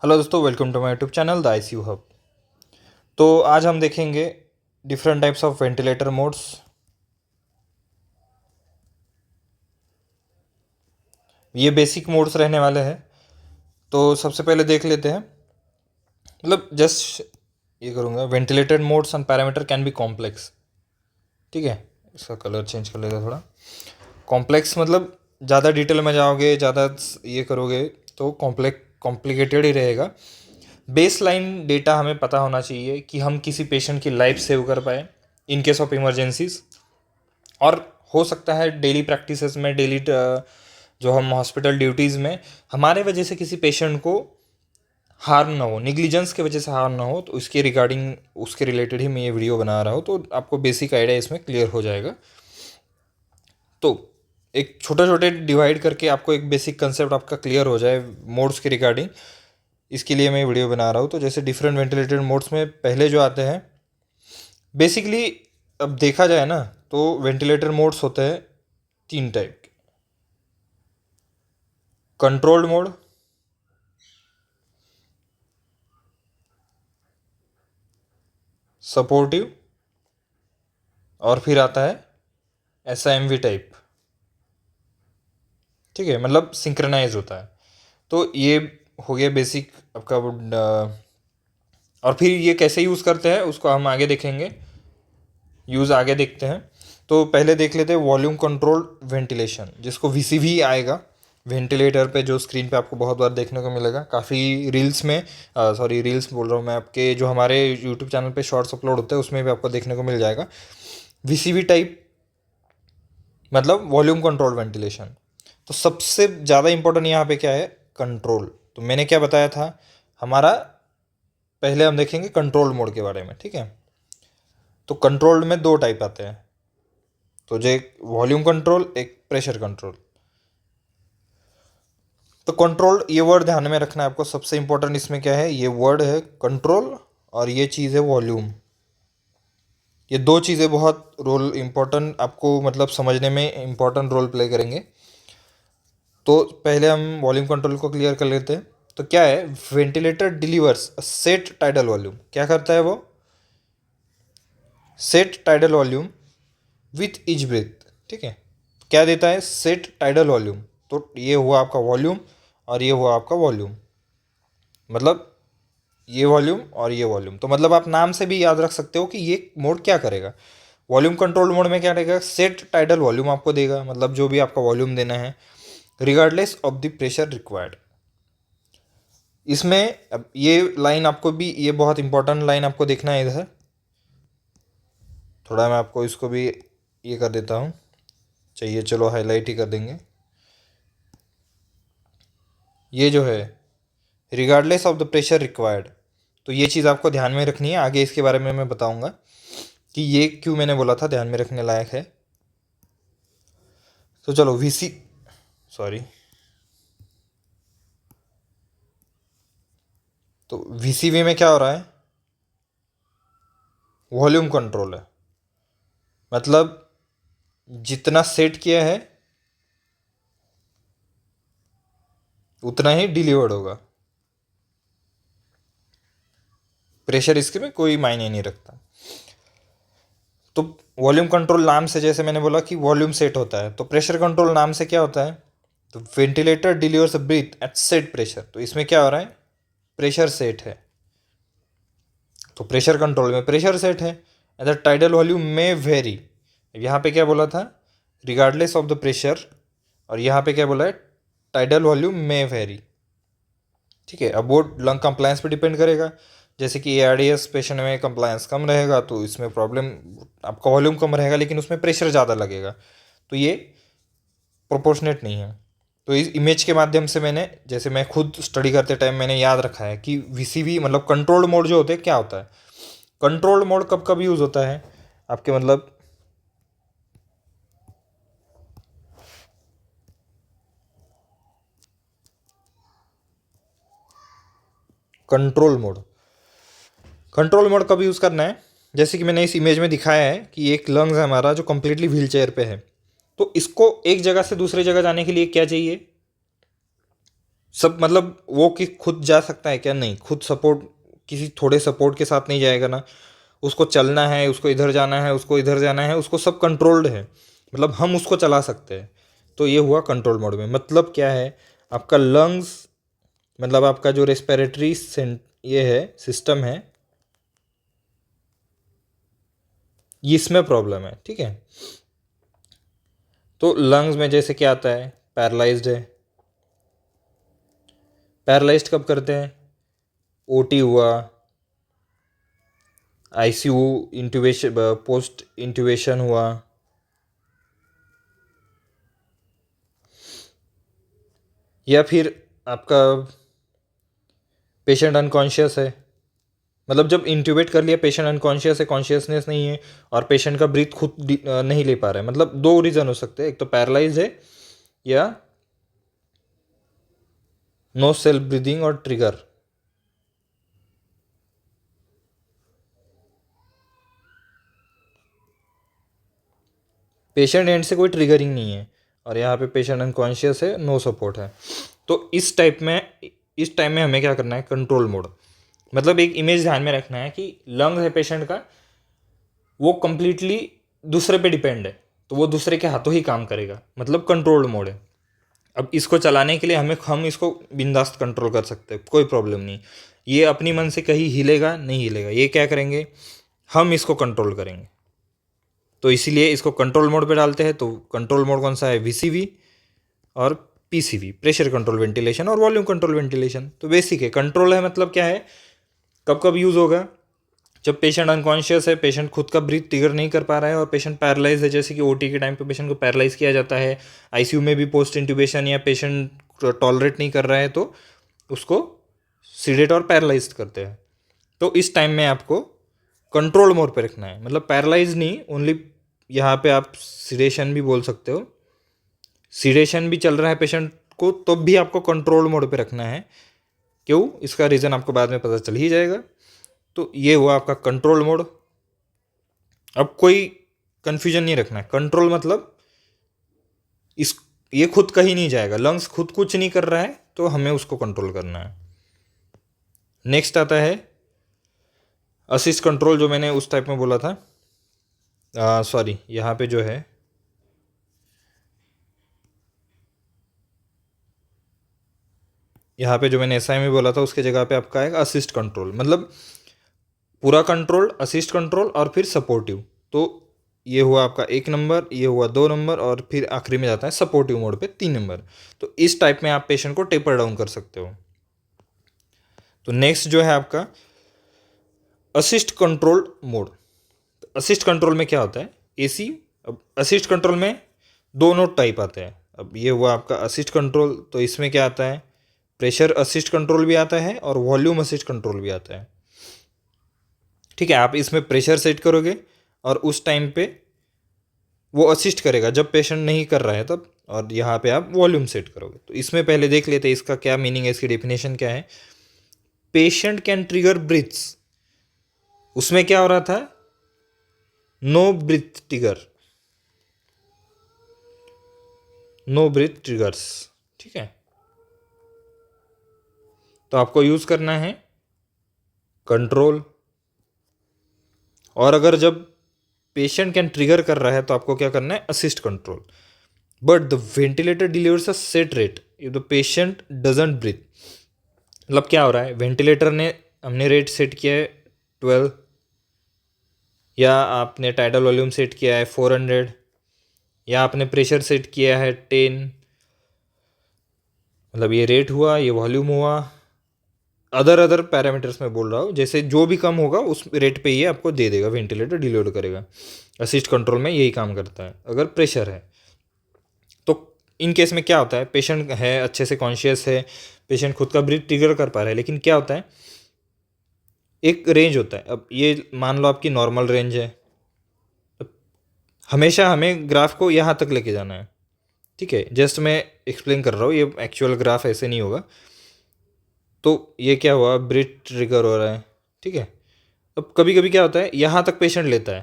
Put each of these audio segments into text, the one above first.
Hello दोस्तों, welcome to my YouTube channel the ICU hub. तो आज हम देखेंगे different types of ventilator modes. ये बेसिक मोड्स रहने वाले हैं। तो सबसे पहले देख लेते हैं, मतलब जस्ट ये करूँगा, ventilated modes and parameter can be complex. ठीक है, इसका कलर चेंज कर लेगा थोड़ा। कॉम्प्लेक्स मतलब ज़्यादा डिटेल में जाओगे, ज़्यादा ये करोगे तो कॉम्प्लिकेटेड ही रहेगा। बेस लाइन डेटा हमें पता होना चाहिए कि हम किसी पेशेंट की लाइफ सेव कर पाए इन केस ऑफ इमरजेंसीज। और हो सकता है डेली प्रैक्टिसेस में, डेली जो हम हॉस्पिटल ड्यूटीज़ में हमारे वजह से किसी पेशेंट को हार्म ना हो, निग्लिजेंस की वजह से हार्म ना हो, तो उसके रिगार्डिंग, उसके रिलेटेड ही मैं ये वीडियो बना रहा हूँ। तो आपको बेसिक आइडिया इसमें क्लियर हो जाएगा। तो एक छोटे छोटे डिवाइड करके आपको एक बेसिक कंसेप्ट आपका क्लियर हो जाए मोड्स के रिगार्डिंग, इसके लिए मैं वीडियो बना रहा हूँ। तो जैसे डिफरेंट वेंटिलेटेड मोड्स में पहले जो आते हैं, बेसिकली अब देखा जाए ना तो वेंटिलेटर मोड्स होते हैं तीन टाइप के। कंट्रोल्ड मोड, सपोर्टिव, और फिर आता है एसआईएमवी टाइप। ठीक है, मतलब सिंक्रोनाइज होता है। तो ये हो गया बेसिक आपका और फिर ये कैसे यूज़ करते हैं उसको हम आगे देखेंगे, यूज़ आगे देखते हैं। तो पहले देख लेते हैं वॉल्यूम कंट्रोल वेंटिलेशन, जिसको वीसीवी आएगा वेंटिलेटर पे, जो स्क्रीन पे आपको बहुत बार देखने को मिलेगा। काफ़ी रील्स में, सॉरी रील्स बोल रहा हूँ मैं, आपके जो हमारे यूट्यूब चैनल पे शॉर्ट्स अपलोड होते हैं उसमें भी आपको देखने को मिल जाएगा। वीसीवी टाइप मतलब वॉल्यूम कंट्रोल वेंटिलेशन। तो सबसे ज़्यादा इंपॉर्टेंट यहाँ पे क्या है, कंट्रोल। तो मैंने क्या बताया था हमारा, पहले हम देखेंगे कंट्रोल मोड के बारे में। ठीक है, तो कंट्रोल में दो टाइप आते हैं, तो जो एक वॉल्यूम कंट्रोल, एक प्रेशर कंट्रोल। तो कंट्रोल, ये वर्ड ध्यान में रखना है आपको। सबसे इंपॉर्टेंट इसमें क्या है, ये वर्ड है कंट्रोल और ये चीज़ है वॉल्यूम। ये दो चीज़ें बहुत रोल इम्पोर्टेंट आपको, मतलब समझने में इम्पोर्टेंट रोल प्ले करेंगे। तो पहले हम वॉल्यूम कंट्रोल को क्लियर कर लेते हैं। तो क्या है, ventilator delivers set tidal volume. क्या करता है वो, set tidal volume with each breath. ठीक है, क्या देता है, सेट टाइडल वॉल्यूम। तो ये हुआ आपका वॉल्यूम और ये हुआ आपका वॉल्यूम, मतलब ये वॉल्यूम और ये वॉल्यूम। तो मतलब आप नाम से भी याद रख सकते हो कि ये मोड क्या करेगा। वॉल्यूम कंट्रोल मोड में क्या रहेगा, सेट टाइडल वॉल्यूम आपको देगा, मतलब जो भी आपका वॉल्यूम देना है, regardless of the pressure required. इसमें अब ये लाइन आपको भी, ये बहुत इंपॉर्टेंट लाइन आपको देखना है इधर। थोड़ा मैं आपको इसको भी ये कर देता हूँ, चाहिए चलो हाईलाइट ही कर देंगे। ये जो है regardless of the pressure required, तो ये चीज़ आपको ध्यान में रखनी है। आगे इसके बारे में मैं बताऊंगा कि ये क्यों मैंने बोला था ध्यान में रखने लायक है। तो चलो वीसी, सॉरी, तो वीसीवी में क्या हो रहा है, वॉल्यूम कंट्रोल है, मतलब जितना सेट किया है उतना ही डिलीवर्ड होगा। प्रेशर इसके में कोई मायने नहीं रखता। तो वॉल्यूम कंट्रोल नाम से, जैसे मैंने बोला कि वॉल्यूम सेट होता है, तो प्रेशर कंट्रोल नाम से क्या होता है, तो ventilator delivers breath at set pressure. तो इसमें क्या हो रहा है, प्रेशर सेट है, तो प्रेशर कंट्रोल में प्रेशर सेट है। अदर टाइडल वॉल्यूम में वेरी, यहाँ पे क्या बोला था, रिगार्डलेस ऑफ द प्रेशर, और यहाँ पे क्या बोला है, टाइडल वॉल्यूम में वेरी। ठीक है, अब वो लंग कंप्लायंस पे डिपेंड करेगा। जैसे कि एआरडीएस पेशेंट में कंप्लायंस कम रहेगा तो इसमें प्रॉब्लम, आपका वॉल्यूम कम रहेगा लेकिन उसमें प्रेशर ज़्यादा लगेगा, तो ये प्रोपोर्शनेट नहीं है। तो इस इमेज के माध्यम से मैंने, जैसे मैं खुद स्टडी करते टाइम मैंने याद रखा है कि वीसीवी मतलब कंट्रोल्ड मोड जो होते हैं, क्या होता है, कंट्रोल्ड मोड कब कब यूज़ होता है आपके, मतलब कंट्रोल मोड, कंट्रोल मोड कब यूज़ करना है, जैसे कि मैंने इस इमेज में दिखाया है कि एक लंग्स है हमारा जो कम्प्लीटली व्हील चेयर पे है। तो इसको एक जगह से दूसरी जगह जाने के लिए क्या चाहिए, सब मतलब वो कि खुद जा सकता है क्या? नहीं, खुद सपोर्ट, किसी थोड़े सपोर्ट के साथ नहीं जाएगा ना। उसको चलना है, उसको इधर जाना है, उसको इधर जाना है, उसको सब कंट्रोल्ड है, मतलब हम उसको चला सकते हैं। तो ये हुआ कंट्रोल मोड में। मतलब क्या है, आपका लंग्स, मतलब आपका जो रेस्पिरेटरी ये है सिस्टम है, ये इसमें प्रॉब्लम है, ठीक है। तो लंग्स में जैसे क्या आता है, पैरालाइज्ड है। पैरालाइज्ड कब करते हैं? ओटी हुआ, आईसीयू इंट्यूबेशन, पोस्ट इंट्यूबेशन हुआ, या फिर आपका पेशेंट अनकॉन्शियस है, मतलब जब इंट्यूबेट कर लिया पेशेंट, अनकॉन्शियस है, कॉन्शियसनेस नहीं है, और पेशेंट का ब्रीथ खुद नहीं ले पा रहा है। मतलब दो रीज़न हो सकते हैं, एक तो पैरालाइज है, या नो सेल्फ ब्रीदिंग और ट्रिगर। पेशेंट एंड से कोई ट्रिगरिंग नहीं है, और यहाँ पे पेशेंट अनकॉन्शियस है, नो सपोर्ट है। तो इस टाइम में हमें क्या करना है, कंट्रोल मोड। मतलब एक इमेज ध्यान में रखना है कि लंग है पेशेंट का, वो कंप्लीटली दूसरे पे डिपेंड है, तो वो दूसरे के हाथों ही काम करेगा, मतलब कंट्रोल मोड है। अब इसको चलाने के लिए हम इसको बिंदास्त कंट्रोल कर सकते हैं, कोई प्रॉब्लम नहीं। ये अपनी मन से कहीं हिलेगा नहीं, हिलेगा, ये क्या करेंगे, हम इसको कंट्रोल करेंगे। तो इसीलिए इसको कंट्रोल मोड पे डालते हैं। तो कंट्रोल मोड कौन सा है, वीसीवी और पीसीवी, प्रेशर कंट्रोल वेंटिलेशन और वॉल्यूम कंट्रोल वेंटिलेशन। तो बेसिक है, कंट्रोल है मतलब क्या है, कब कब यूज़ होगा, जब पेशेंट अनकॉन्शियस है, पेशेंट खुद का ब्रीथ ट्रिगर नहीं कर पा रहा है, और पेशेंट पैरालाइज है, जैसे कि ओटी के टाइम पे पेशेंट को पैरालाइज किया जाता है, आईसीयू में भी पोस्ट इंट्यूबेशन, या पेशेंट टॉलरेट नहीं कर रहा है तो उसको सीडेट और पैरालाइज करते हैं। तो इस टाइम में आपको कंट्रोल मोड पे रखना है, मतलब पैरालाइज नहीं, ओनली यहाँ पे आप सीडेशन भी बोल सकते हो, सीडेशन भी चल रहा है पेशेंट को, तो भी आपको कंट्रोल मोड पे रखना है। क्यों, इसका रीज़न आपको बाद में पता चल ही जाएगा। तो ये हुआ आपका कंट्रोल मोड। अब कोई कन्फ्यूजन नहीं रखना है, कंट्रोल मतलब इस ये खुद कहीं नहीं जाएगा, लंग्स खुद कुछ नहीं कर रहा है, तो हमें उसको कंट्रोल करना है। नेक्स्ट आता है असिस्ट कंट्रोल, जो मैंने उस टाइप में बोला था, सॉरी, यहाँ पे जो है, यहाँ पे जो मैंने एसआई में बोला था उसके जगह पे आपका आएगा असिस्ट कंट्रोल। मतलब पूरा कंट्रोल, असिस्ट कंट्रोल और फिर सपोर्टिव। तो ये हुआ आपका 1 नंबर, ये हुआ 2 नंबर, और फिर आखिरी में जाता है सपोर्टिव मोड पे 3 नंबर। तो इस टाइप में आप पेशेंट को टेपर डाउन कर सकते हो। तो नेक्स्ट जो है आपका assist control mode. Assist control में क्या होता है, एसी। अब असिस्ट कंट्रोल में दोनों टाइप आते हैं। अब ये हुआ आपका असिस्ट कंट्रोल, तो इसमें क्या आता है, प्रेशर असिस्ट कंट्रोल भी आता है और वॉल्यूम असिस्ट कंट्रोल भी आता है। ठीक है, आप इसमें प्रेशर सेट करोगे और उस टाइम पे वो असिस्ट करेगा जब पेशेंट नहीं कर रहा है तब, और यहाँ पे आप वॉल्यूम सेट करोगे। तो इसमें पहले देख लेते हैं इसका क्या मीनिंग है, इसकी डेफिनेशन क्या है। पेशेंट कैन ट्रिगर ब्रीथ्स, उसमें क्या हो रहा था, no breath trigger, no breath triggers. ठीक है, तो आपको यूज करना है कंट्रोल। और अगर जब पेशेंट कैन ट्रिगर कर रहा है तो आपको क्या करना है, assist control. But the ventilator delivers a set rate if the patient doesn't breathe. मतलब क्या हो रहा है, वेंटिलेटर ने, हमने रेट सेट किया है 12, या आपने टाइडल वॉल्यूम सेट किया है 400, या आपने प्रेशर सेट किया है 10। मतलब ये रेट हुआ, ये वॉल्यूम हुआ, अदर पैरामीटर्स में बोल रहा हूँ, जैसे जो भी कम होगा उस रेट पे ये आपको दे देगा, वेंटिलेटर डिलीवर करेगा। असिस्ट कंट्रोल में यही काम करता है अगर प्रेशर है। तो इन केस में क्या होता है, पेशेंट है अच्छे से कॉन्शियस है, पेशेंट खुद का ब्रीथ ट्रिगर कर पा रहा है, लेकिन क्या होता है, एक रेंज होता है। अब ये मान लो आपकी नॉर्मल रेंज है, हमेशा हमें ग्राफ को यहाँ तक लेके जाना है। ठीक है, जस्ट मैं एक्सप्लेन कर रहा हूँ, ये एक्चुअल ग्राफ ऐसे नहीं होगा। तो ये क्या हुआ, ब्रीथ ट्रिगर हो रहा है। ठीक है, अब कभी कभी क्या होता है, यहाँ तक पेशेंट लेता है।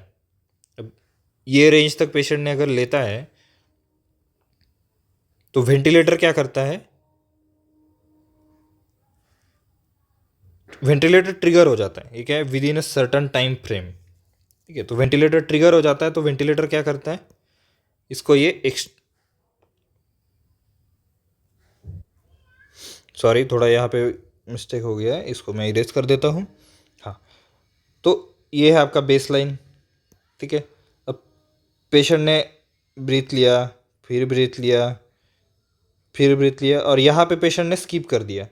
अब ये रेंज तक पेशेंट ने अगर लेता है तो वेंटिलेटर क्या करता है, वेंटिलेटर ट्रिगर हो जाता है, ये क्या है, with in a certain time frame. ठीक है, तो वेंटिलेटर ट्रिगर हो जाता है तो वेंटिलेटर क्या करता है, इसको ये सॉरी थोड़ा यहाँ पे मिस्टेक हो गया है, इसको मैं इरेज कर देता हूँ। हाँ, तो ये है आपका बेस लाइन। ठीक है, अब पेशेंट ने ब्रीथ लिया, फिर ब्रीथ लिया, फिर ब्रीथ लिया, और यहाँ पे पेशेंट ने स्किप कर दिया।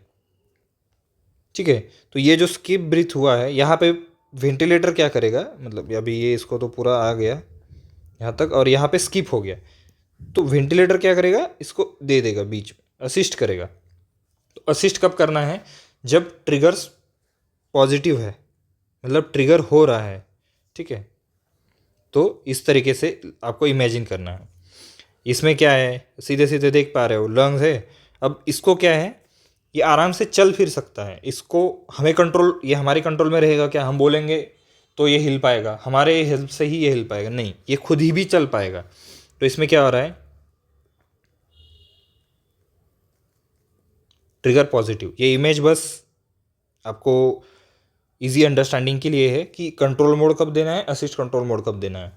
ठीक है, तो ये जो स्किप ब्रीथ हुआ है यहाँ पे वेंटिलेटर क्या करेगा, मतलब अभी ये इसको तो पूरा आ गया यहाँ तक, और यहाँ पे स्किप हो गया, तो वेंटिलेटर क्या करेगा, इसको दे देगा बीच में, असिस्ट करेगा। तो असिस्ट कब करना है, जब ट्रिगर्स पॉजिटिव है, मतलब ट्रिगर हो रहा है। ठीक है, तो इस तरीके से आपको इमेजिन करना है। इसमें क्या है, सीधे सीधे देख पा रहे हो, लंग्स है। अब इसको क्या है, ये आराम से चल फिर सकता है, इसको हमें कंट्रोल, ये हमारे कंट्रोल में रहेगा क्या, हम बोलेंगे तो ये हिल पाएगा, हमारे हेल्प से ही ये हिल पाएगा, नहीं, ये खुद ही भी चल पाएगा। तो इसमें क्या हो रहा है, ट्रिगर पॉजिटिव। ये इमेज बस आपको इजी अंडरस्टैंडिंग के लिए है कि कंट्रोल मोड कब देना है, असिस्ट कंट्रोल मोड कब देना है।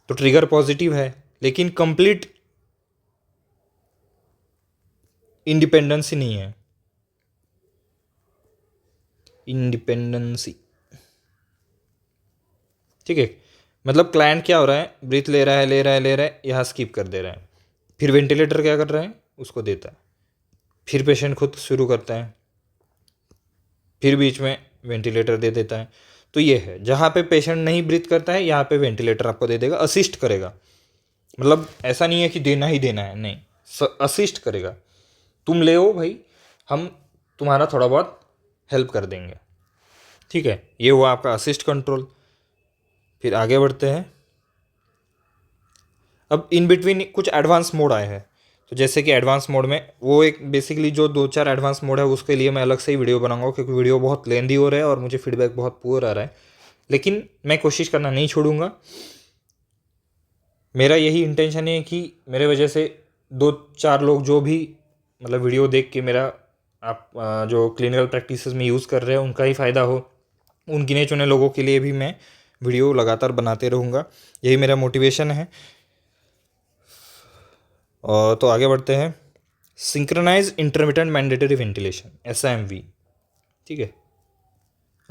तो ट्रिगर पॉजिटिव है लेकिन कंप्लीट इंडिपेंडेंसी नहीं है, इंडिपेंडेंसी। ठीक है, मतलब क्लाइंट क्या हो रहा है, ब्रीथ ले रहा है, ले रहा है, ले रहा है, यहाँ स्किप कर दे रहा है, फिर वेंटिलेटर क्या कर रहा है, उसको देता है, फिर पेशेंट खुद शुरू करता है, फिर बीच में वेंटिलेटर दे देता है। तो ये है, जहाँ पे पेशेंट नहीं ब्रीथ करता है यहाँ पे वेंटिलेटर आपको दे देगा, असिस्ट करेगा। मतलब ऐसा नहीं है कि देना ही देना है, नहीं, असिस्ट करेगा। तुम ले हो भाई, हम तुम्हारा थोड़ा बहुत हेल्प कर देंगे। ठीक है, ये हुआ आपका असिस्ट कंट्रोल। फिर आगे बढ़ते हैं। अब इन बिटवीन कुछ एडवांस मोड आए हैं, तो जैसे कि एडवांस मोड में वो एक बेसिकली जो 2-4 एडवांस मोड है उसके लिए मैं अलग से ही वीडियो बनाऊंगा, क्योंकि वीडियो बहुत लेंदी हो रहा है और मुझे फीडबैक बहुत पुअर आ रहा है, लेकिन मैं कोशिश करना नहीं छोड़ूंगा। मेरा यही इंटेंशन है कि मेरे वजह से 2-4 लोग जो भी मतलब वीडियो देख के मेरा आप जो क्लिनिकल प्रैक्टिस में यूज़ कर रहे हैं उनका ही फ़ायदा हो, उन गिने चुने लोगों के लिए भी मैं वीडियो लगातार बनाते रहूँगा, यही मेरा मोटिवेशन है। और तो आगे बढ़ते हैं। Synchronise intermittent mandatory ventilation, SIMV। ठीक है,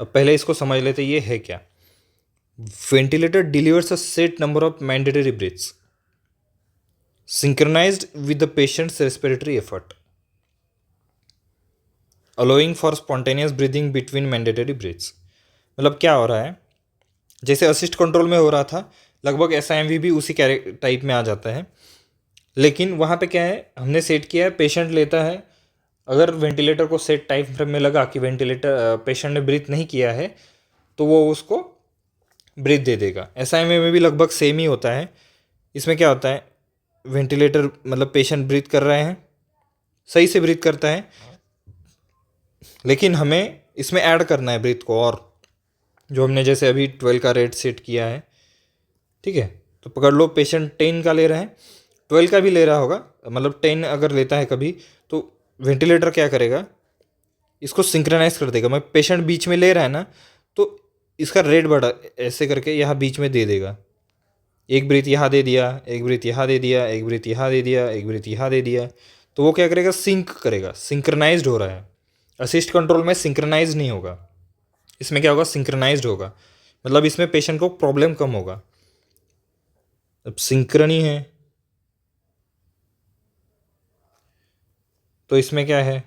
अब पहले इसको समझ लेते ये है क्या। Ventilator delivers a set number of mandatory breaths synchronized with the patient's respiratory effort, allowing for spontaneous breathing between mandatory breaths। मतलब क्या हो रहा है, जैसे असिस्ट कंट्रोल में हो रहा था, लगभग SIMV भी उसी टाइप में आ जाता है, लेकिन वहाँ पे क्या है, हमने सेट किया है, पेशेंट लेता है, अगर वेंटिलेटर को सेट टाइम फ्रेम में लगा कि वेंटिलेटर पेशेंट ने ब्रीथ नहीं किया है तो वो उसको ब्रीथ दे देगा। SIMV में भी लगभग सेम ही होता है। इसमें क्या होता है, वेंटिलेटर मतलब पेशेंट ब्रीथ कर रहे हैं, सही से ब्रीथ करता है, लेकिन हमें इसमें ऐड करना है ब्रीथ को, और जो हमने जैसे अभी 12 का रेट सेट किया है। ठीक है, तो पकड़ लो पेशेंट 10 का ले रहे हैं, 12 का भी ले रहा होगा, मतलब 10 अगर लेता है कभी, तो वेंटिलेटर क्या करेगा, इसको सिंक्रोनाइज कर देगा। मैं पेशेंट बीच में ले रहा है ना, तो इसका रेट बढ़ा ऐसे करके यहाँ बीच में दे देगा, एक ब्रीथ यहाँ दे दिया, एक ब्रीथ यहाँ दे दिया, एक ब्रीथ यहाँ दे दिया, एक ब्रीथ यहाँ दे दिया, तो वो क्या करेगा, सिंक करेगा, सिंक्रोनाइज्ड हो रहा है। असिस्ट कंट्रोल में सिंक्रोनाइज नहीं होगा, इसमें क्या होगा, सिंक्रोनाइज्ड होगा, मतलब इसमें पेशेंट को प्रॉब्लम कम होगा। अब सिंक्रनी है तो इसमें क्या है,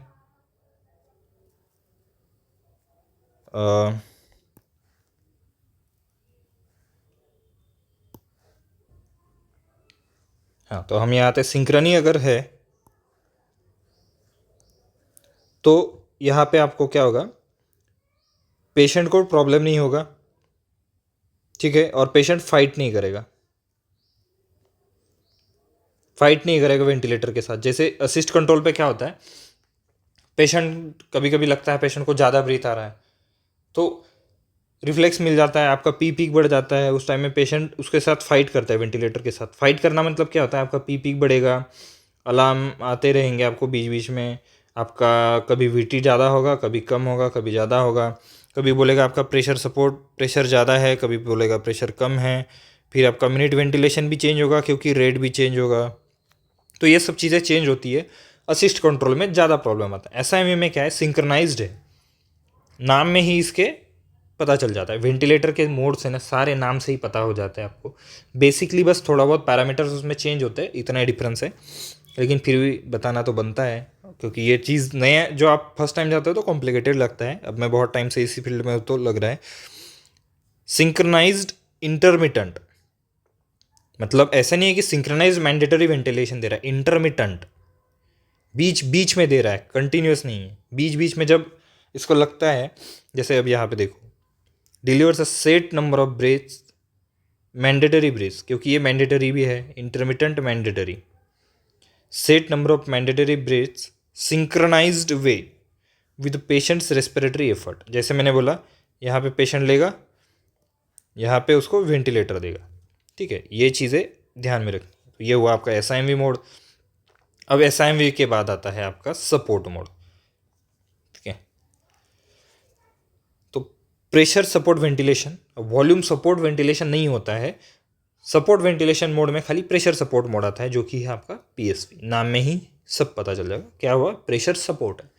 हाँ, तो हम यहाँ आते, सिंक्रनी अगर है तो यहाँ पे आपको क्या होगा, पेशेंट को प्रॉब्लम नहीं होगा। ठीक है, और पेशेंट फाइट नहीं करेगा, फाइट नहीं करेगा वेंटिलेटर के साथ। जैसे असिस्ट कंट्रोल पे क्या होता है, पेशेंट कभी कभी लगता है पेशेंट को ज़्यादा ब्रीथ आ रहा है, तो रिफ्लेक्स मिल जाता है, आपका पी पीक बढ़ जाता है, उस टाइम में पेशेंट उसके साथ फाइट करता है, वेंटिलेटर के साथ फाइट करना मतलब क्या होता है, आपका पी पीक बढ़ेगा, अलार्म आते रहेंगे आपको बीच बीच में, आपका कभी वीटी ज़्यादा होगा, कभी कम होगा, कभी ज़्यादा होगा, कभी बोलेगा आपका प्रेशर ज़्यादा है, कभी बोलेगा प्रेशर कम है। फिर आपका मिनट वेंटिलेशन भी चेंज होगा क्योंकि रेट भी चेंज होगा। तो ये सब चीज़ें चेंज होती है। असिस्ट कंट्रोल में ज़्यादा प्रॉब्लम आता है। एसआईएमवी में क्या है, सिंक्रनाइज्ड है, नाम में ही इसके पता चल जाता है। वेंटिलेटर के मोड्स है ना, सारे नाम से ही पता हो जाता है आपको। बेसिकली बस थोड़ा बहुत पैरामीटर्स उसमें चेंज होते हैं, इतना ही डिफरेंस है, लेकिन फिर भी बताना तो बनता है क्योंकि ये चीज़ नया, जो आप फर्स्ट टाइम जाते हो तो कॉम्प्लिकेटेड लगता है। अब मैं बहुत टाइम से इसी फील्ड में तो लग रहा है। सिंक्रनाइज्ड इंटरमिटेंट मतलब ऐसा नहीं है कि सिंक्रनाइज मैंडेटरी वेंटिलेशन दे रहा है, इंटरमिटेंट बीच बीच में दे रहा है, कंटिन्यूस नहीं है। बीच बीच में जब इसको लगता है, जैसे अब यहाँ पे देखो, delivers a set number of breaths, mandatory breaths, क्योंकि ये मैंडेटरी भी है, intermittent mandatory, set number of mandatory breaths synchronised way with patients respiratory effort. जैसे मैंने बोला, यहाँ पे पेशेंट लेगा, यहाँ पे उसको वेंटिलेटर देगा, ठीक है, ये चीज़ें ध्यान में रखनी। तो ये हुआ आपका एसआईएमवी मोड। अब एसआईएमवी के बाद आता है आपका सपोर्ट मोड, ठीक है। तो pressure support ventilation, volume support ventilation नहीं होता है। सपोर्ट वेंटिलेशन मोड में खाली प्रेशर सपोर्ट मोड आता है, जो कि है आपका पीएसवी। नाम में ही सब पता चल जाएगा क्या हुआ, प्रेशर सपोर्ट है।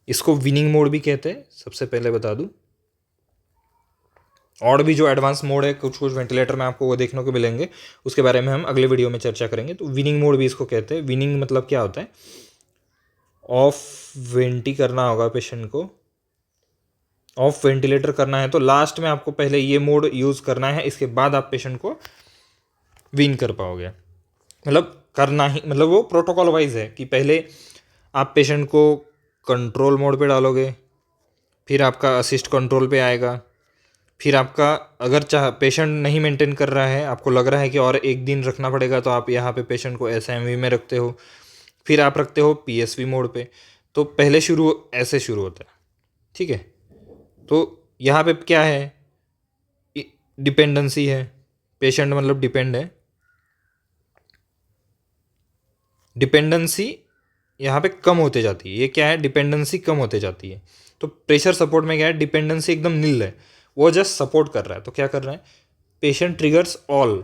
इसको विनिंग मोड भी कहते हैं, सबसे पहले बता दूं। और भी जो एडवांस मोड है कुछ कुछ वेंटिलेटर में आपको वो देखने को मिलेंगे, उसके बारे में हम अगले वीडियो में चर्चा करेंगे। तो विनिंग मोड भी इसको कहते हैं। विनिंग मतलब क्या होता है, ऑफ वेंटी करना होगा पेशेंट को, ऑफ वेंटिलेटर करना है तो लास्ट में आपको पहले ये मोड यूज़ करना है, इसके बाद आप पेशेंट को विन कर पाओगे। मतलब करना ही, मतलब वो प्रोटोकॉल वाइज है कि पहले आप पेशेंट को कंट्रोल मोड पे डालोगे, फिर आपका असिस्ट कंट्रोल पे आएगा, फिर आपका अगर पेशेंट नहीं मेंटेन कर रहा है, आपको लग रहा है कि और एक दिन रखना पड़ेगा, तो आप यहाँ पे पेशेंट को एसआईएमवी में रखते हो, फिर आप रखते हो पीएसवी मोड पे। तो पहले ऐसे शुरू होता है, ठीक है। तो यहाँ पे क्या है, डिपेंडेंसी है, पेशेंट मतलब डिपेंड है, डिपेंडेंसी यहाँ पे कम होते जाती है। ये क्या है, डिपेंडेंसी कम होते जाती है। तो प्रेशर सपोर्ट में क्या है, डिपेंडेंसी एकदम नील है, वो जस्ट सपोर्ट कर रहा है। तो क्या कर रहा है, पेशेंट ट्रिगर्स ऑल,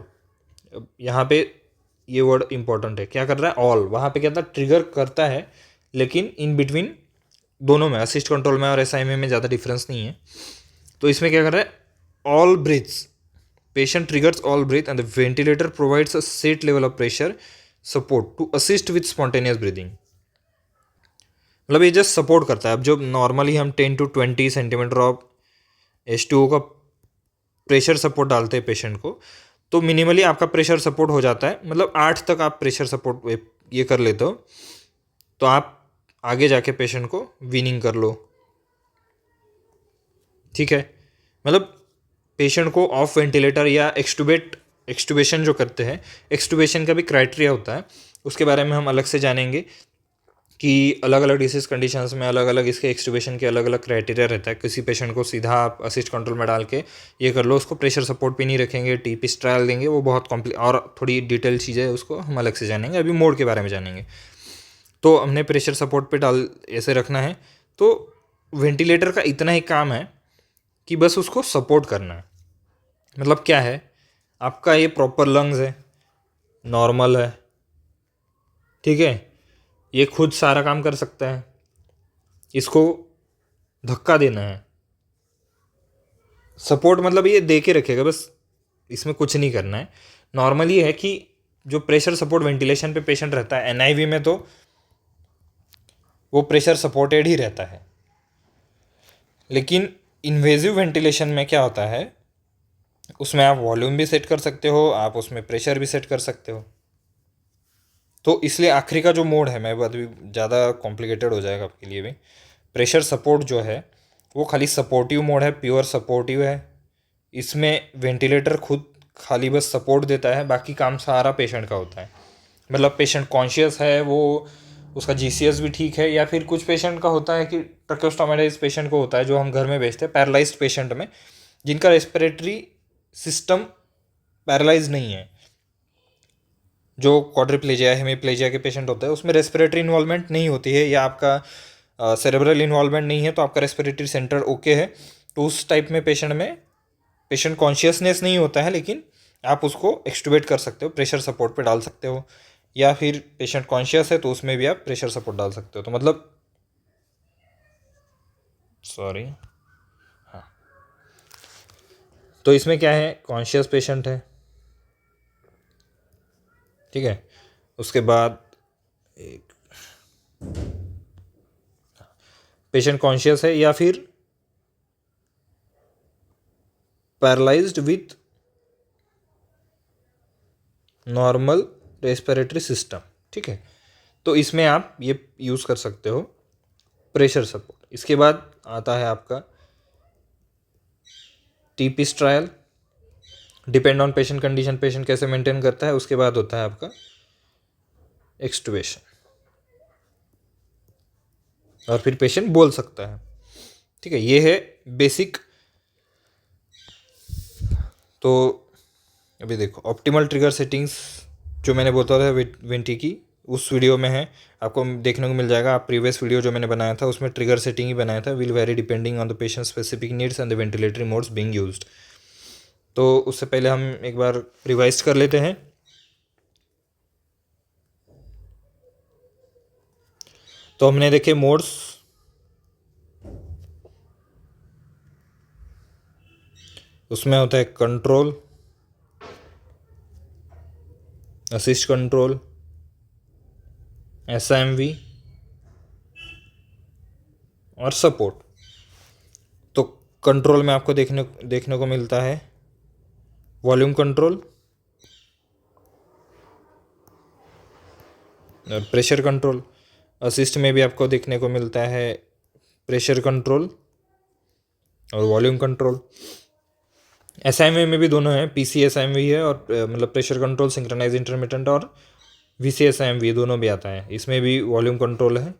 यहाँ पे ये वर्ड इंपॉर्टेंट है, क्या कर रहा है, ऑल। वहाँ पे क्या था, ट्रिगर करता है, लेकिन इन बिटवीन दोनों में, असिस्ट कंट्रोल में और एसआईएमवी में ज़्यादा डिफरेंस नहीं है। तो इसमें क्या कर रहा है, all breaths, patient triggers all breath and the ventilator provides a set level of pressure support to assist with spontaneous breathing. मतलब ये जस्ट सपोर्ट करता है। अब जो नॉर्मली हम 10 to 20 सेंटीमीटर ऑफ H2O का प्रेशर सपोर्ट डालते हैं पेशेंट को, तो मिनिमली आपका प्रेशर सपोर्ट हो जाता है। मतलब 8 तक आप प्रेशर सपोर्ट ये कर लेते हो, तो आप आगे जाके पेशेंट को वीनिंग कर लो, ठीक है। मतलब पेशेंट को ऑफ वेंटिलेटर या एक्सटुबेशन जो करते हैं, एक्सटुबेशन का भी क्राइटेरिया होता है, उसके बारे में हम अलग से जानेंगे कि अलग अलग डिसीज कंडीशंस में अलग अलग इसके एक्सटुबेशन के अलग अलग क्राइटेरिया रहता है। किसी पेशेंट को सीधा आप असिस्ट कंट्रोल में डाल के ये कर लो, उसको प्रेशर सपोर्ट पे नहीं रखेंगे, टीपीस ट्रायल देंगे, वो बहुत और थोड़ी डिटेल चीज़ें है, उसको हम अलग से जानेंगे। अभी मोड के बारे में जानेंगे। तो हमने प्रेशर सपोर्ट पे डाल ऐसे रखना है। तो वेंटिलेटर का इतना ही काम है कि बस उसको सपोर्ट करना है। मतलब क्या है, आपका ये प्रॉपर लंग्स है, नॉर्मल है, ठीक है, ये खुद सारा काम कर सकता है, इसको धक्का देना है। सपोर्ट मतलब ये दे के रखेगा बस, इसमें कुछ नहीं करना है। नॉर्मली है कि जो प्रेशर सपोर्ट वेंटिलेशन पे पेशेंट रहता है एनआईवी में, तो वो प्रेशर सपोर्टेड ही रहता है। लेकिन इन्वेजिव वेंटिलेशन में क्या होता है, उसमें आप वॉल्यूम भी सेट कर सकते हो, आप उसमें प्रेशर भी सेट कर सकते हो। तो इसलिए आखिरी का जो मोड है, मैं अभी ज़्यादा कॉम्प्लिकेटेड हो जाएगा आपके लिए भी, प्रेशर सपोर्ट जो है वो खाली सपोर्टिव मोड है, प्योर सपोर्टिव है। इसमें वेंटिलेटर खुद खाली बस सपोर्ट देता है, बाकी काम सारा पेशेंट का होता है। मतलब पेशेंट कॉन्शियस है, वो उसका जीसीएस भी ठीक है, या फिर कुछ पेशेंट का होता है कि ट्रकोस्टोमाटाइज पेशेंट को होता है, जो हम घर में भेजते हैं पैरालाइज्ड पेशेंट में, जिनका रेस्पिरेटरी सिस्टम पैरालाइज नहीं है, जो क्वाड्रिप्लेजिया हेमीप्लेजिया के पेशेंट होते हैं उसमें रेस्पिरेटरी इन्वॉल्वमेंट नहीं होती है या आपका सेरेब्रल इन्वॉल्वमेंट नहीं है, तो आपका रेस्पिरेटरी सेंटर ओके है, तो उस टाइप में पेशेंट में पेशेंट कॉन्शियसनेस नहीं होता है, लेकिन आप उसको एक्सटुबेट कर सकते हो, प्रेशर सपोर्ट पे डाल सकते हो, या फिर पेशेंट कॉन्शियस है तो उसमें भी आप प्रेशर सपोर्ट डाल सकते हो। तो मतलब सॉरी, हाँ, तो इसमें क्या है, कॉन्शियस पेशेंट है, ठीक है। उसके बाद एक पेशेंट कॉन्शियस है या फिर paralysed with normal respiratory system, ठीक है। तो इसमें आप ये यूज़ कर सकते हो प्रेशर सपोर्ट। इसके बाद आता है आपका T piece trial, depend on patient condition, patient कैसे मेंटेन करता है। उसके बाद होता है आपका एक्सटुबेशन, और फिर पेशेंट बोल सकता है, ठीक है। ये है बेसिक। तो अभी देखो ऑप्टिमल ट्रिगर सेटिंग्स जो मैंने बोला था वेंटी की, उस वीडियो में है, आपको देखने को मिल जाएगा। आप प्रीवियस वीडियो जो मैंने बनाया था उसमें ट्रिगर सेटिंग ही बनाया था, will very depending on the patient specific needs and the ventilatory modes being used. तो उससे पहले हम एक बार रिवाइज कर लेते हैं। तो हमने देखे मोड्स, उसमें होता है कंट्रोल, असिस्ट कंट्रोल, एसएमवी और सपोर्ट। तो कंट्रोल में आपको देखने को मिलता है वॉल्यूम कंट्रोल और प्रेशर कंट्रोल। असिस्ट में भी आपको देखने को मिलता है प्रेशर कंट्रोल और वॉल्यूम कंट्रोल। एसएमवी में भी दोनों हैं, पीसी एसएमवी है और मतलब प्रेशर कंट्रोल सिंक्रोनाइज इंटरमिटेंट, और वीसी एसएमवी दोनों भी आता है। इसमें भी वॉल्यूम कंट्रोल है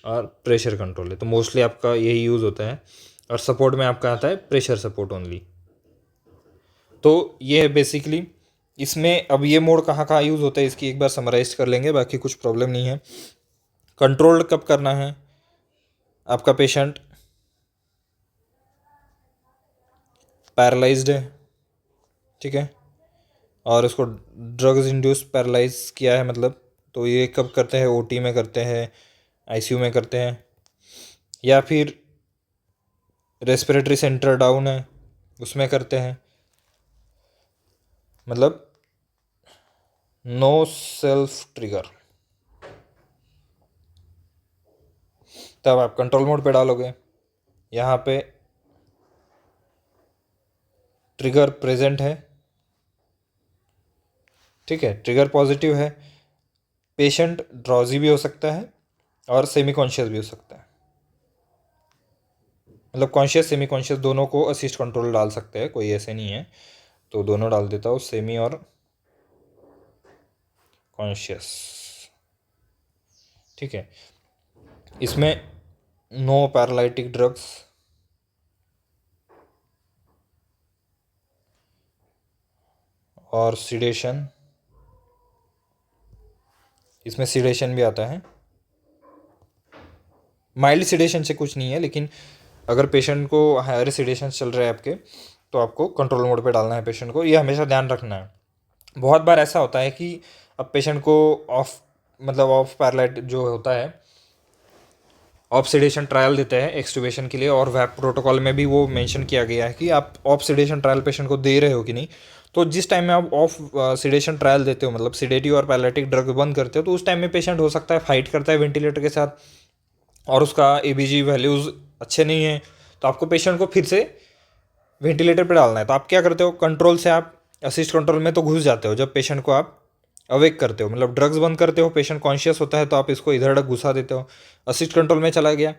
और प्रेशर कंट्रोल है, तो मोस्टली आपका यही यूज़ होता है। और सपोर्ट में आपका आता है प्रेशर सपोर्ट ओनली। तो ये है बेसिकली इसमें। अब ये मोड कहाँ कहाँ यूज़ होता है इसकी एक बार समराइज कर लेंगे, बाकी कुछ प्रॉब्लम नहीं है। कंट्रोल्ड कब करना है, आपका पेशेंट पैरालाइज्ड है, ठीक है, और उसको ड्रग्स इंड्यूस पैरालाइज किया है मतलब, तो ये कब करते हैं, ओटी में करते हैं, आईसीयू में करते हैं, या फिर रेस्पिरेटरी सेंटर डाउन है उसमें करते हैं, मतलब नो सेल्फ ट्रिगर। तब आप कंट्रोल मोड पे डालोगे, यहाँ पे ट्रिगर प्रेजेंट है, ठीक है, ट्रिगर पॉजिटिव है, पेशेंट ड्रॉजी भी हो सकता है और सेमी कॉन्शियस भी हो सकता है, मतलब कॉन्शियस सेमी कॉन्शियस दोनों को असिस्ट कंट्रोल डाल सकते हैं, कोई ऐसे नहीं है, तो दोनों डाल देता हूँ, सेमी और कॉन्शियस, ठीक है। इसमें नो पैरालिटिक ड्रग्स, और सीडेशन, इसमें सीडेशन भी आता है। माइल्ड सीडेशन से कुछ नहीं है, लेकिन अगर पेशेंट को हायर सीडेशन चल रहे हैं आपके, तो आपको कंट्रोल मोड पे डालना है पेशेंट को, ये हमेशा ध्यान रखना है। बहुत बार ऐसा होता है कि अब पेशेंट को ऑफ मतलब ऑफ पैरालाइट जो होता है, ऑफ सीडेशन ट्रायल देते हैं एक्सट्यूबेशन के लिए, और वैप प्रोटोकॉल में भी वो मेंशन किया गया है कि आप ऑफ सीडेशन ट्रायल पेशेंट को दे रहे हो कि नहीं। तो जिस टाइम में आप ऑफ सीडेशन ट्रायल देते हो, मतलब सीडेटिव और पैरालिटिक ड्रग बंद करते हो, तो उस टाइम में पेशेंट हो सकता है फाइट करता है वेंटिलेटर के साथ, और उसका एबीजी वैल्यूज़ अच्छे नहीं हैं, तो आपको पेशेंट को फिर से वेंटिलेटर पे डालना है। तो आप क्या करते हो, कंट्रोल से आप असिस्ट कंट्रोल में तो घुस जाते हो जब पेशेंट को आप अवेक करते हो, मतलब ड्रग्स बंद करते हो, पेशेंट कॉन्शियस होता है तो आप इसको इधर उधर घुसा देते हो, असिस्ट कंट्रोल में चला गया।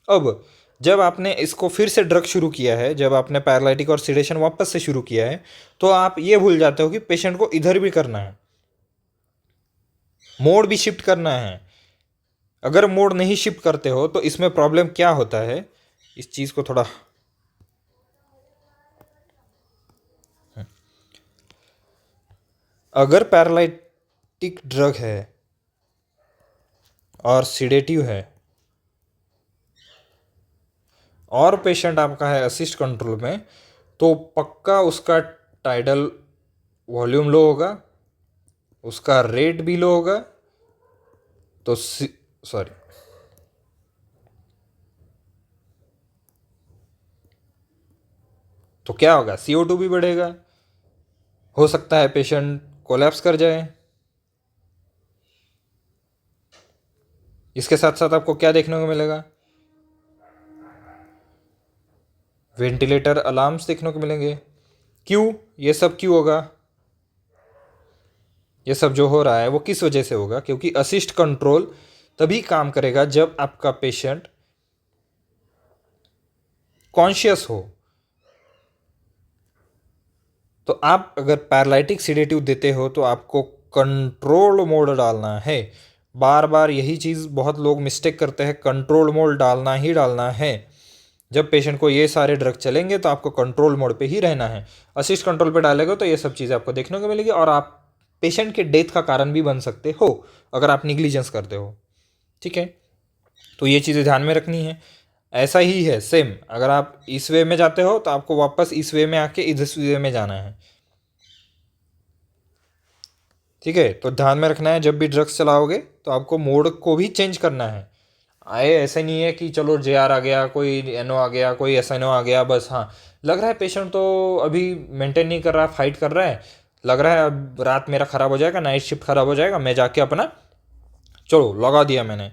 अब जब आपने इसको फिर से ड्रग शुरू किया है, जब आपने पैरालिटिक और सीडेशन वापस से शुरू किया है, तो आप ये भूल जाते हो कि पेशेंट को इधर भी करना है, मोड भी शिफ्ट करना है। अगर मोड नहीं शिफ्ट करते हो तो इसमें प्रॉब्लम क्या होता है, इस चीज़ को थोड़ा, अगर ड्रग है और सिडेटिव है और पेशेंट आपका है असिस्ट कंट्रोल में, तो पक्का उसका टाइडल वॉल्यूम लो होगा, उसका रेट भी लो होगा। तो सॉरी, तो क्या होगा, CO2 भी बढ़ेगा, हो सकता है पेशेंट कोलैप्स कर जाए। इसके साथ साथ आपको क्या देखने को मिलेगा, वेंटिलेटर अलार्म्स देखने को मिलेंगे। क्यों, ये सब क्यों होगा, ये सब जो हो रहा है वो किस वजह से होगा, क्योंकि असिस्ट कंट्रोल तभी काम करेगा जब आपका पेशेंट कॉन्शियस हो। तो आप अगर पैरालिटिक सीडेटिव देते हो तो आपको कंट्रोल मोड डालना है। बार बार यही चीज़ बहुत लोग मिस्टेक करते हैं, कंट्रोल मोड डालना ही डालना है। जब पेशेंट को ये सारे ड्रग चलेंगे तो आपको कंट्रोल मोड पे ही रहना है। असिस्ट कंट्रोल पे डालेगा तो ये सब चीज़ें आपको देखने को मिलेगी और आप पेशेंट के डेथ का कारण भी बन सकते हो अगर आप निग्लिजेंस करते हो। ठीक है, तो ये चीज़ें ध्यान में रखनी है। ऐसा ही है सेम, अगर आप इस वे में जाते हो तो आपको वापस इस वे में आके इस वे में जाना है। ठीक है, तो ध्यान में रखना है जब भी ड्रग्स चलाओगे तो आपको मोड को भी चेंज करना है। आए ऐसे नहीं है कि चलो JR आ गया, कोई NO आ गया, कोई SNO आ गया, बस हाँ लग रहा है पेशेंट तो अभी मेंटेन नहीं कर रहा, फाइट कर रहा है, लग रहा है अब रात मेरा ख़राब हो जाएगा, नाइट शिफ्ट ख़राब हो जाएगा, मैं जाके अपना चलो लगा दिया, मैंने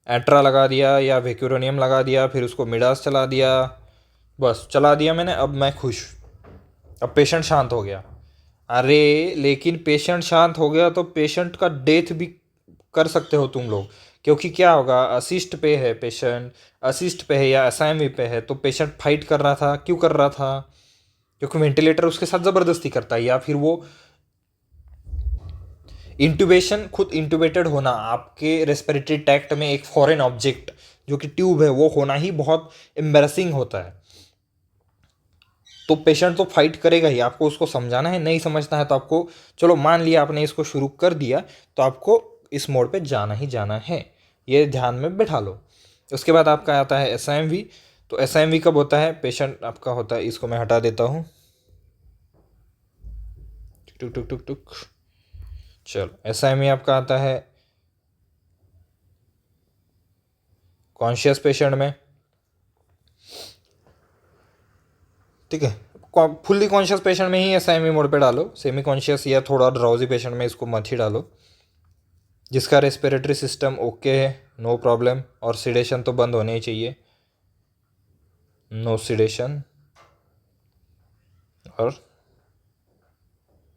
एट्रा लगा दिया या वेक्यूरोनियम लगा दिया, फिर उसको मिडास चला दिया, बस चला दिया मैंने, अब मैं खुश, अब पेशेंट शांत हो गया। अरे लेकिन पेशेंट शांत हो गया तो पेशेंट का डेथ भी कर सकते हो तुम लोग, क्योंकि क्या होगा, असिस्ट पे है पेशेंट, असिस्ट पे है या SIMV पे है, तो पेशेंट फाइट कर रहा था, क्यों कर रहा था, क्योंकि वेंटिलेटर उसके साथ ज़बरदस्ती करता है, या फिर वो इंट्यूबेशन, खुद इंट्यूबेटेड होना, आपके रेस्पिरेटरी टैक्ट में एक फॉरेन ऑब्जेक्ट जो कि ट्यूब है वो होना ही बहुत एम्बेरसिंग होता है। तो पेशेंट तो फाइट करेगा ही, आपको उसको समझाना है, नहीं समझना है तो आपको, चलो मान लिया आपने इसको शुरू कर दिया तो आपको इस मोड पे जाना ही जाना है, ये ध्यान में बैठा लो। उसके बाद आपका आता है SIMV। तो SIMV कब होता है, पेशेंट आपका होता है, इसको मैं हटा देता हूँ, टुक टुक टुक टुक, चलो SIMV आपका आता है कॉन्शियस पेशेंट में। ठीक है, फुल्ली कॉन्शियस पेशेंट में ही SIMV मोड पे डालो, सेमी कॉन्शियस या थोड़ा ड्राउजी पेशेंट में इसको मत ही डालो, जिसका रेस्पिरेटरी सिस्टम ओके है, नो प्रॉब्लम, और सिडेशन तो बंद होने ही चाहिए, नो सिडेशन। और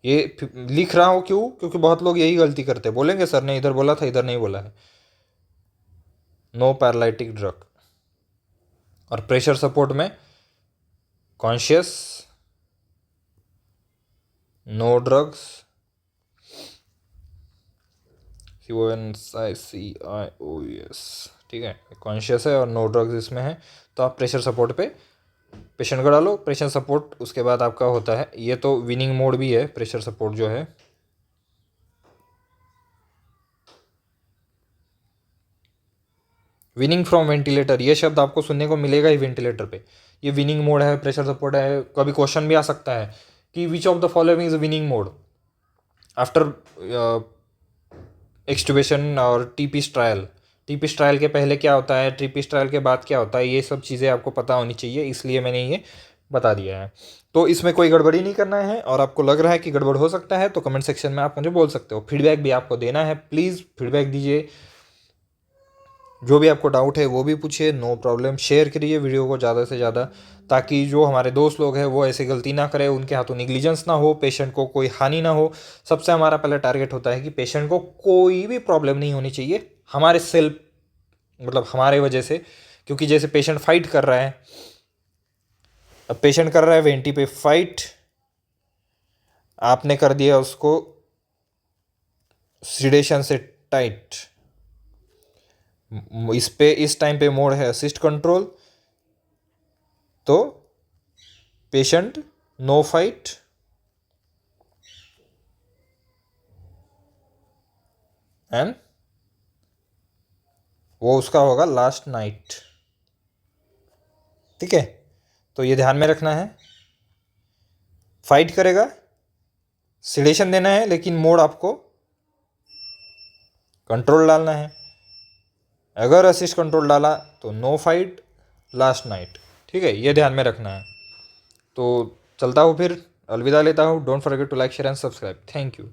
ये लिख रहा हूँ क्यों, क्योंकि बहुत लोग यही गलती करते हैं, बोलेंगे सर ने इधर बोला था, इधर नहीं बोला है। नो पैरालिटिक ड्रग, और प्रेशर सपोर्ट में कॉन्शियस, नो ड्रग्स, CONSIOUS, ठीक है, कॉन्शियस है और नो ड्रग्स इसमें है। तो आप प्रेशर सपोर्ट पे पेशेंट को डालो, प्रेशर सपोर्ट। उसके बाद आपका होता है, ये तो विनिंग मोड भी है प्रेशर सपोर्ट जो है, विनिंग फ्रॉम वेंटिलेटर, ये शब्द आपको सुनने को मिलेगा ही वेंटिलेटर पे। ये विनिंग मोड है, प्रेशर सपोर्ट है। कभी क्वेश्चन भी आ सकता है कि which of the following is winning mode after extubation और TPIS ट्रायल। TPIS ट्रायल के पहले क्या होता है, TPIS ट्रायल के बाद क्या होता है, ये सब चीज़ें आपको पता होनी चाहिए, इसलिए मैंने ये बता दिया है। तो इसमें कोई गड़बड़ी नहीं करना है, और आपको लग रहा है कि गड़बड़ हो सकता है तो कमेंट सेक्शन में आप मुझे बोल सकते हो। फीडबैक भी आपको देना है, प्लीज़ फीडबैक दीजिए, जो भी आपको डाउट है वो भी पूछिए, नो प्रॉब्लम। शेयर करिए वीडियो को ज़्यादा से ज़्यादा, ताकि जो हमारे दोस्त लोग हैं वो ऐसे गलती ना करें, उनके हाथों निग्लिजेंस ना हो, पेशेंट को कोई हानि ना हो। सबसे हमारा पहला टारगेट होता है कि पेशेंट को कोई भी प्रॉब्लम नहीं होनी चाहिए हमारे सेल्फ, मतलब हमारे वजह से। क्योंकि जैसे पेशेंट फाइट कर रहा है, अब पेशेंट कर रहा है वेंटी पे फाइट, आपने कर दिया उसको सिडेशन से टाइट, इस टाइम पे मोड है असिस्ट कंट्रोल, तो पेशेंट नो फाइट, एंड वो उसका होगा लास्ट नाइट। ठीक है, तो ये ध्यान में रखना है। फाइट करेगा, सिडेशन देना है, लेकिन मोड आपको कंट्रोल डालना है। अगर असिस्ट कंट्रोल डाला तो नो फाइट, लास्ट नाइट। ठीक है, ये ध्यान में रखना है। तो चलता हूँ फिर, अलविदा लेता हूँ। Don't forget to like, share and subscribe. Thank you.